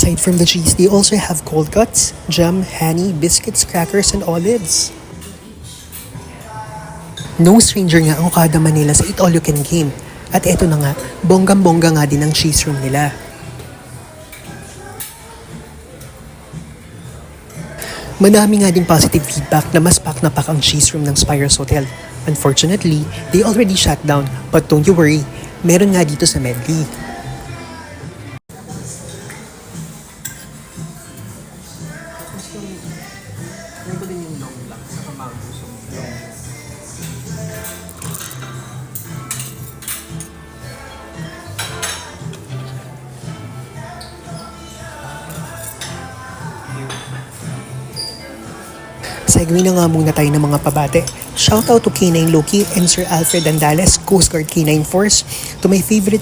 Aside from the cheese, they also have cold cuts, jam, honey, biscuits, crackers, and olives. No stranger nga ang Okada Manila sa Eat All You Can game. At eto na nga, bonggang-bongga nga din ang cheese room nila. Madami nga din positive feedback na mas pack na pack ang cheese room ng Spires Hotel. Unfortunately, they already shut down, but don't you worry, meron nga dito sa Medley. Segue na nga muna tayo ng mga pabate. Shoutout to K9 Loki and Sir Alfred Andales, Coast Guard K9 Force, to my favorite